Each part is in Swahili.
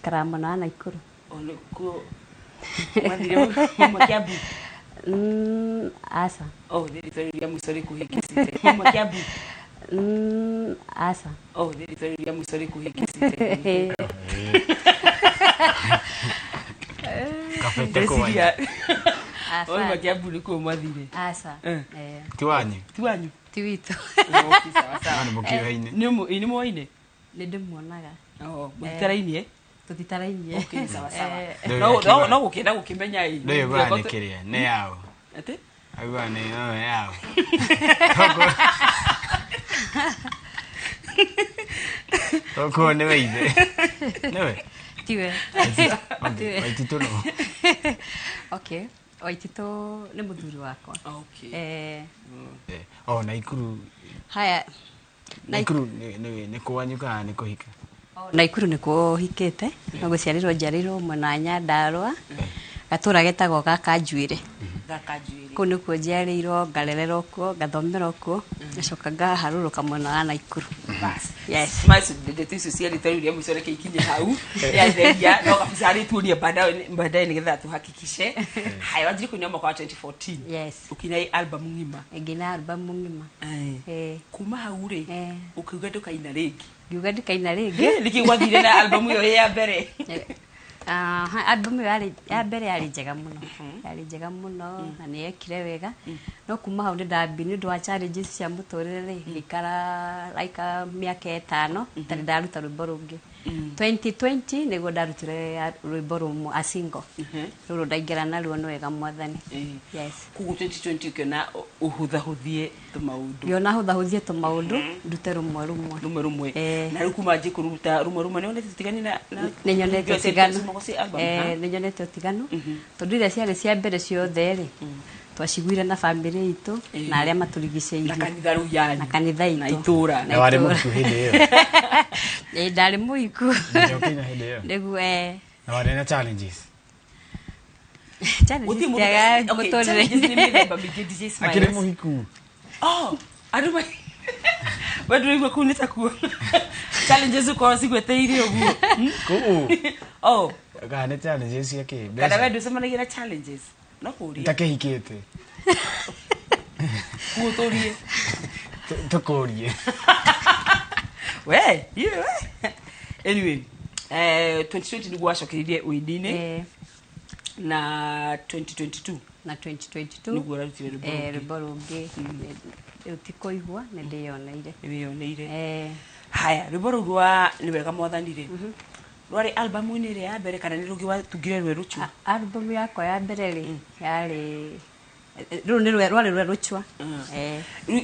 Karama na Naikuru. Oleko. Mwandire mama Kiambu. Asa. Oh, nilitoria musori kuhikisite. Mama Kiambu. Asa. Oh, nilitoria musori kuhikisite. Kafete kwa wanya. Asa. Mama Kiambu liko mwathire. Asa. Tiwanyu. Tiwanyu. Tiwito. Sawa sawa. Nani mukiwaine? Ni muoine. Nĩndĩmuonaga. Oh, mũtitaraini tũtitarainie. Okay, sawa sawa. No gũkĩenda gũkĩmenya ĩ. Ndio bwana kĩrĩa nĩ yao. Ati? Agua nĩ yao. Toko nĩ weithe. Nĩwe. Tiwe. Waititũ no. Okay. Waititũ nĩ mũthuri wakwa. Okay. Naikuru. Haya. Naikuru nĩ kwanyu kana nĩ kũhika? Naikuru nĩ kũhikĩte. No gũciarĩrwo njarĩrwo mwena Nyandarũa. Gatũra getagwo gaka Njuĩrĩ. Gaka Njuĩrĩ. Kũu nĩkuo njiarĩirwo, ngarererwo kuo, ngathomera kuo, ngacoka ngaharũrũka mwena wa Naikuru. Yes. Masu ndeto icio cia rĩtwa rĩu rĩa mũico reke ikinye hau. Yatheria no kabisa arĩtuonia baadaye nĩgetha tuhakikishe. Haya wanjire kũnywa mwaka wa 2014. Yes. Ukina album ng'ima. Ngina album ng'ima. Kuma hau rĩ ukiuga ndũkaina rĩngĩ. Ngiuga ndikaina rĩngĩ. Nĩkĩ gwathire na album ĩyo ya mbere? Album ya mbere yarĩ njega mũno. Yarĩ njega mũno na nĩ yekire wega. No kuma hau ndambi nĩ ũndũ wa challenges cia mũtũrĩre ikara like mĩaka 5 tarĩ ndaruta rwĩmbo rũngĩ. 2020 nĩguo ndarutire rwĩmbo rũmwe a single. Rũrũ ndaingĩra naruo nĩ wega mwathani. Yes. Kugu 2020 ũkĩona ũhũthahũthie tũmaũndũ. Ngĩona hũthahũthie tũmaũndũ ndute rumwe. Na rĩu kuma nje kũruta rumwe nĩ wonete ũtigani na nĩ nyonete ũtiganu. Nĩ nyonete ũtiganu. Tondũ iria ciarĩ cia mbere ciothe rĩ twaciguire na family itũ na arĩa matũrigicĩirie. Na kanitha rũu yanyu. Na kanitha itũ. Na itũra. Na warĩ mũiku hĩndĩ ĩyo. Ndarĩ mũiku. Nĩokĩnya hĩndĩ ĩyo. Nĩguo Na warĩ na challenges. Challenges cia mũtũrĩre. Akĩrĩ mũhiku. Andũ mai. Bado nĩguo kunita kuo. Challenges uko cigweteire ũguo. Kũu. Kana challenges cia kĩ? Kana wewe ndũcemanagia na challenges? No kũria. Takĩhikĩte. Kuotorie. Tũkũrie. We. Anyway, 2020 nĩguo wacokeririe ũini-inĩ. Na 2022. Na 2022. Nĩguo ũrarutire rwĩmbo rũngĩ. Ũtikũigua nĩ ndĩyoneire. Nĩwĩyoneire. Haya, rwĩmbo rũu nĩ wega mwathani-rĩ. Rwarĩ album-inĩ ĩrĩa ya mbere kana nĩ rũngĩ watungire rwe rũchwa? Album yakwa ya mbere rĩ yarĩ rũu nĩ rwarĩ rwe rũchwa.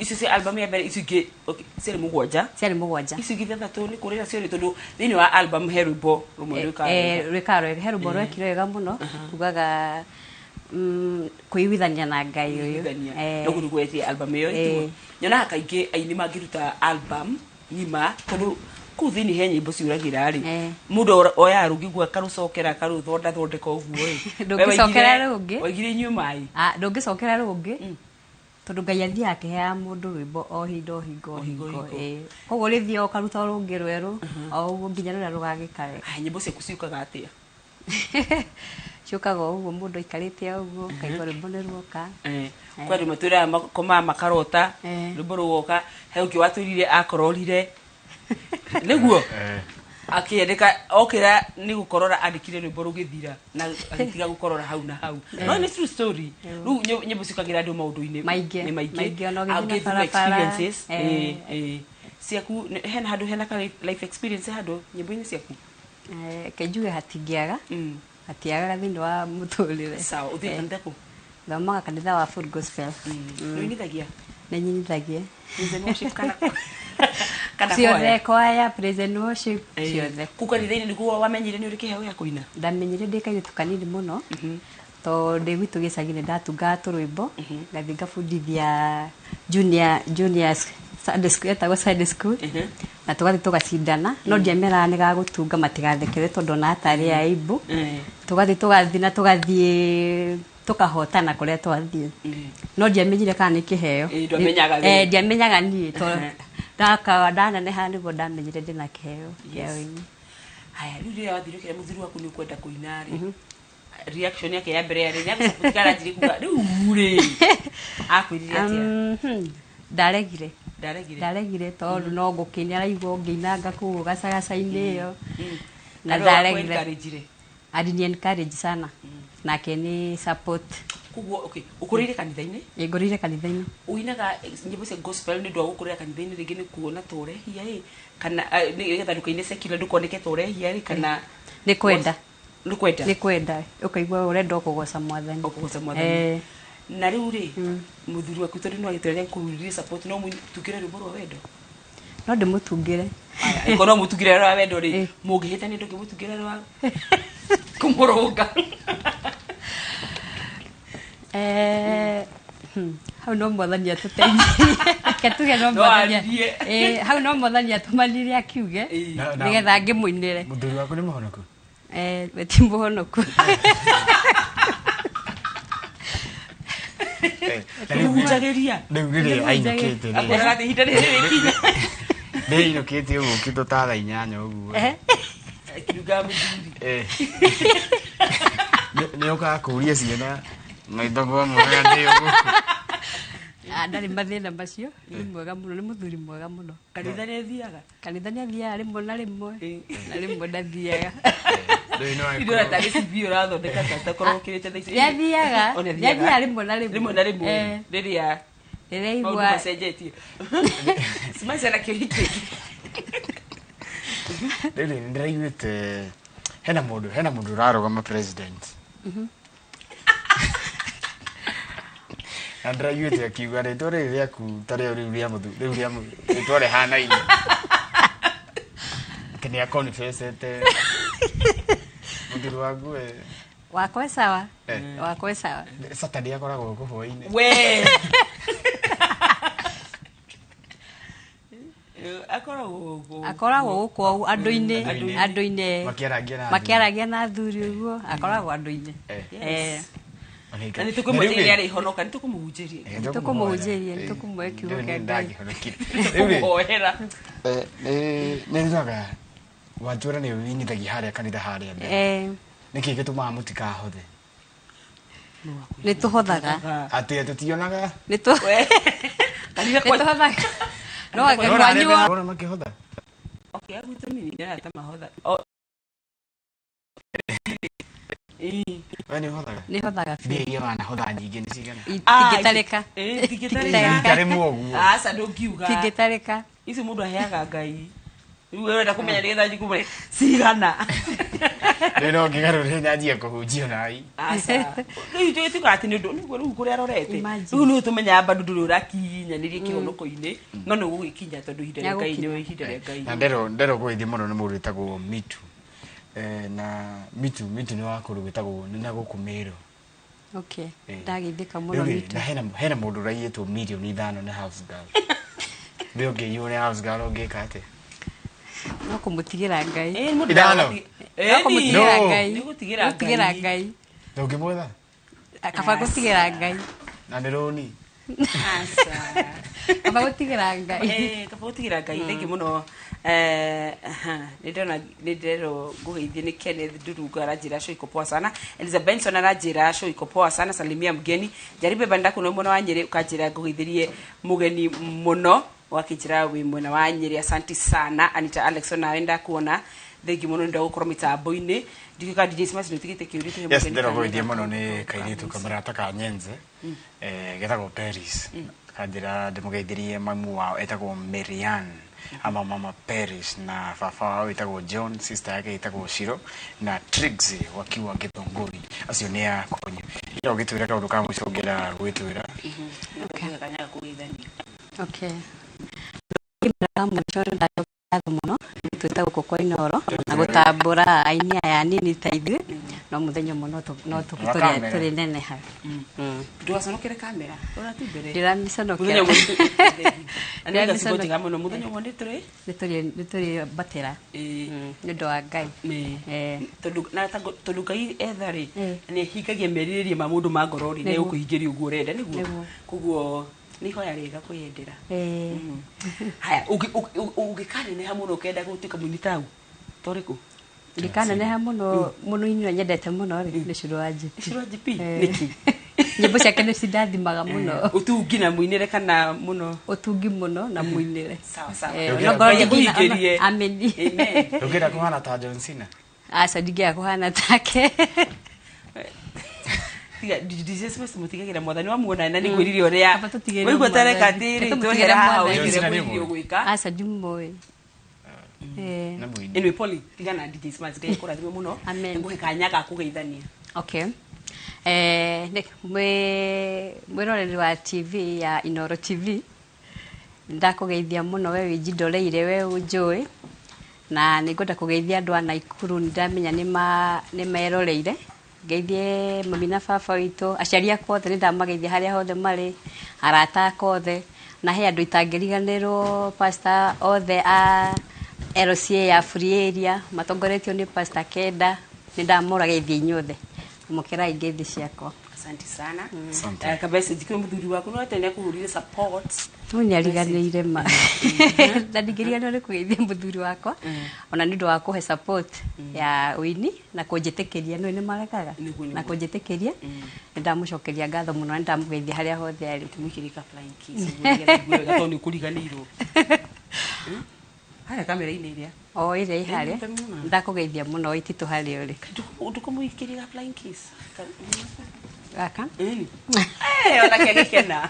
Icio cia album ya mbere icio ingĩ ciarĩ mũgwanja. Icio ingĩ ithathatũ nĩ kũrĩ nacio rĩ tondũ thĩinĩ wa album he rwĩmbo rũmwe rwĩkaga he rwĩmbo rwekire wega mũno tugaga kũiguithania na Ngai ũyũ. Noguo nĩguo etie album ĩyo. Nyonaga kaingĩ aini mangĩruta album ng'ima tondũ kũu thĩinĩ he nyĩmbo ciũragĩra rĩ mũndũ oya rũngĩ guo akarũcokera akarũthondeka ũguo ĩ. Ndũngĩcokera rũngĩ. Waigire inyuĩ maĩ. Ndũngĩcokera rũngĩ tondũ Ngai athiaga akĩheaga mũndũ rwĩmbo o hingo. Koguo rĩthia ũkaruta rũngĩ rwerũ o ũguo nginya rũrĩa rũgagĩka wega. Nyĩmbo ciaku ciũkaga atĩa? Ciũkaga ũguo mũndũ aikarĩte ũguo kaigua rwĩmbo nĩ ruoka. Kwa andũ matũũraga makomaga makarota rwĩmbo rũgoka he ũngĩ watũrire akororire nĩguo akĩandĩka okĩra nĩ gũkorora andĩkire rwĩmbo rũgĩthira na agĩtiga gũkorora hau na hau. No nĩ true story. Rĩu nyĩmbo ciũkagĩra andũ maũndũ-inĩ nĩ maingĩ experiences. Ciaku hena handũ hena life experience handũ nyĩmbo-inĩ ciaku? Kenjuge hatingĩaga hatiagaga thĩinĩ wa mũtũrĩre. Sawa, ũthiĩ kanitha kũ? Thomaga kanitha wa Full Gospel. Nĩnyithagia? Nĩnyithagia. Praise and worship kana ciothe kwaya praise and worship ciothe. Kũu kanitha-inĩ nĩguo wamenyire nĩ ũrĩ kĩheo gĩa kũina? Ndamenyire ndĩ kairĩtu kanini mũno tondũ ndĩ gwitũ gĩcagi-inĩ ndatungaga tũrwĩmbo ngathiĩ ngabundithia junior Sunday school etagwo Sunday school na tũgathiĩ tũgacindana no ndiameraga nĩ gagũtunga matigathekere tondũ ona atarĩ aibu tũgathiĩ na tũgathiĩ tukahotana kũrĩa twathiĩ no ndiamenyire kana nĩ kĩheo ndiamenyaga niĩ tondũ ndananeha nĩguo ndamenyire ndĩna kĩheo kĩao-inĩ. haya riu ria wathirukira muthuri waku ni kwenda kuina ri reaction yake ya mbere yari nyago saputikara njiri kuga riu ri akwiriria atia ndaregire tondu no ngukini araigwo ngiinanga kuu gacagaca-ini iyo na ndaregire adini encourage sana nake ni support kuguo okay ukurire kanitha-ini ngurire kanitha-ini uinaga nyimbo cia gospel ni ndwa gukurira kanitha-ini ringi ni kuona torehia kana ni getha ndukaine secular ndukoneke torehia kana ni kwenda ukaigua urenda kugoca mwathani na riu ri muthuri waku tondu no agitweria kururire support no mutugire rwimbo rwa wendo no ndimutungire iko no mutugire rwa wendo ri mungihita ni ndukimutugire rwa kumurunga hau no mwathani atuteithie katuge no mwathani hau no mwathani atumanire akiuge nigetha ngimuinire muthuri waku ni muhonoku ti muhonoku Mujageria. Nĩugire ainũkĩte rĩ. Akora ihinda rĩrĩ rĩkinya. Nĩinũkĩte ũguo kĩndũ ta thaa 8 ũguo. Kiruga muthuri. Nĩũkaga kũria ciana maitho kwa mwega ndĩ ũguo. Ndarĩ mathĩna macio nĩ mwega mũno nĩ mũthuri mwega mũno. Kanitha nĩ athiaga rĩmwe na rĩmwe ndathiaga. Ndio atari sivyo rathondeka tata korwo kirite thaa ici. Nĩathiaga rĩmwe na rĩmwe. Rĩrĩa igua cenjetie. Simaisa na kirite. Rĩrĩ ndĩraiguĩte hena mũndũ ũrarũgama president. Na ndĩraiguĩte akiuga rĩtwa rĩrĩ rĩaku ta rĩu rĩu rĩtwa rĩhanaine. Atĩ nĩakonfessete muthuri waku wakwe sawa Saturday akoragwo kũhũa-inĩ we akoragwo gũkũ andũ-inĩ makĩaragia na thuri ũguo akoragwo andũ-inĩ na nĩ tũkũmwĩtĩria arĩ ihonoka nĩ tũkũmũhunjĩria nĩtũkũmũhe kiugo kĩa Ngai ohera nĩ rugaga wanjũra nĩ winithagia harĩa kanitha harĩa mbere nĩkĩ gĩtũmaga mũtikahothe nĩ tũhothaga atĩ tũtionaga nĩtũhothaga no angĩkwanyu makĩhotha okay agwĩtwo nini nĩarata mahotha we nĩũhothaga nĩhothaga mbia iria wanahotha nyingĩ nĩ cigana tingĩtarĩka itarĩmwo ũguo aca ndũngiuga tingĩtarĩka ici mũndũ aheaga Ngai rĩu wenda kũmenya nĩgetha njikumũre cigana rĩu no ngĩgarũrĩre nyanjie kũhunjio nai aca rĩu tuĩtuĩka atĩ nĩ ũndũ nĩguo rĩu kũrĩa arorete rĩu nĩ ũtũmenya bado ndũrĩ ũrakinyanĩria kĩhonoko-inĩ no nĩ ũgũgĩkinya tondũ ihinda rĩa Ngai nĩ ihinda rĩa Ngai na nderwo gũgĩthiĩ mũno nĩ mũndũ wĩtagwo Mitu na Mitu nĩ wa kũndũ gwĩtagwo nĩ na gũkũ Meru ndagĩthĩka mũno Mitu na hena mũndũ ũraiyĩtwo mirioni 5 nĩ house girl rĩu ũngĩiywo nĩ house girl ũngĩka atĩ no kũmũtigĩra Ngai gũtigĩra Ngai ndũngĩmwetha kaba gũtigĩra Ngai na nĩ rũni kaba gũtigĩra Ngai thengi mũno nĩndĩrerwo ngũgeithie nĩ Kenneth Ndurunga aranjĩra show iko poa sana Elizabeth Benson aranjĩra show iko poa sana salimia mgeni jaribu banda kuno mwena wa Nyeri ukanjĩra ngũgeithirie mugeni mũno wakijira wi mwena wa Nyeri asante sana Anita Alexon naenda kuona thengi mũno nda gũkorwo mitambo-inĩ ndikika DJ Smash nĩtigĩte kĩũrĩte mugeni yes ndĩragũgeithia mũno nĩ kairĩtu kamarata ka Nyenze getagwo Paris kanjĩra ndĩmũgeithirie mamu wao etagwo Marian ama mama Paris na baba wao etagwo John sister yake etagwo Shiro na Trixie wakiwa Githongori acio nĩ akonyo ira ũgĩtwĩra kaũndũ ka mũico ũngĩra gwĩtwĩra okay mũno twĩta gũkũ kwa Inoro na gũtambũra aini aya nini ta ithuĩ no mũthenya mũno no tũrĩ neneha ndũgaconokere kamera ũratumbere ndĩraniconokera mũthenya ũmwe nĩ tũrĩ batĩra nĩ ũndũ wa Ngai tondũ Ngai etha-rĩ nĩ ahingagia merirĩria ma mũndũ ma ngoro-rĩ nĩ egũkũhingĩria ũguo ũrenda nĩguo koguo nĩ ihoya rĩega kwĩyendera haya ũngĩkaneneha mũno ũkenda gũtuĩka mũini ta hau torĩkũ Ndikana neha muno ino nyendete muno ri ni curu wa jipi. Curu wa jipi niki. Nyimbo ciake nĩ cindathimaga muno. Utungi na muinire kana muno? Utungi muno na muinire. Sawa. No ngoro nyingĩ. Amen. Amen. Ndũngĩenda kũhana ta John Cena? Aca ndingĩenda kũhana take. Tiga DJ Smith mutigagira mwathani wa muona na ni gwirire uria. Weigua tareka ndiri tuhera haha wigire mwiri gwika. Aca ndimoi. Anyway, Polly, tigana DJ Smart ngai kurathime muno. Nguhe kanya ga kugeithania. Okay. Mwiroreri wa TV ya Inoro TV. Ndakugeithia muno we winjidoreire we unjui. Na ningwenda kugeithia andu a Naikuru ndamenya ni meroreire. Geithie mami na baba witũ, aciari akwa othe nĩndamageithia harĩa hothe marĩ, arata akwa othe, na he andũ itangĩriganĩrwo pastor othe a LCA ya Free Area matongoretio nĩ Pastor Kenda, nĩndamũrageithia inyuothe. Mũkerai ngeithi ciakwa. Asante sana. Kabisa jikiro muthuri waku no atene kuhurire support. Tunyariganĩire ma. Ndandingĩriganĩrwo nĩ kũgeithia muthuri wakwa. Ona nĩ ũndũ wa kũhe support ya wini na kũnjĩtĩkĩria no nĩ marekaga. Na kũnjĩtĩkĩria nĩndamũcokeria ngatho mũno na nĩndamũgeithia harĩa hothe arĩ. Tumikirika flying kiss. Gatoni kuriganĩirwo. Haya kamera-inĩ iria. O ĩrĩa harĩa. Ndakũgeithia mũno ititũ harĩa ũrĩ. Ndũkũmũikĩria flying kiss. Gaka? Ona kena.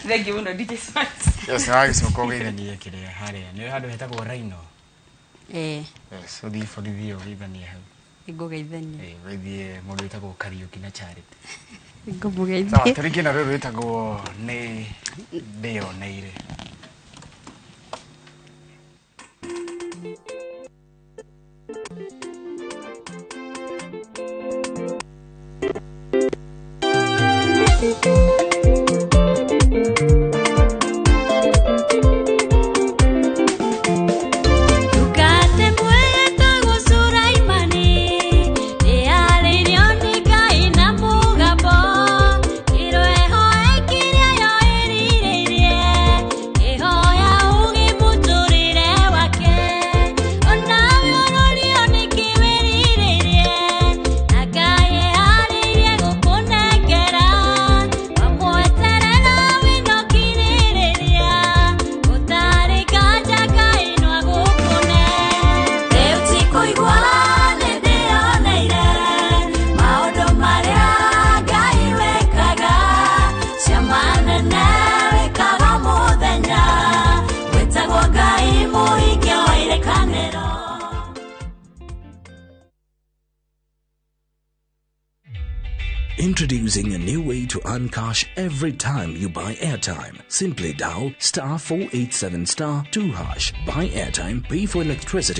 Thank you muno DJ Smart. Yes, agĩcoka ũgeithanie kĩrĩa harĩa. Nĩ handũ hetagwo Rhino. Yes, ũthiĩ borithi ũgeithanie hau. Ngũgeithania. Geithie mũndũ wĩtagwo Kariuki na Charity. Ngũmũgeithia. Sawa, tũrĩkĩna rũrũ wĩtagwo nĩ ndĩyoneire. Introducing a new way to earn cash every time you buy airtime. Simply dial *487*2#. Buy airtime, pay for electricity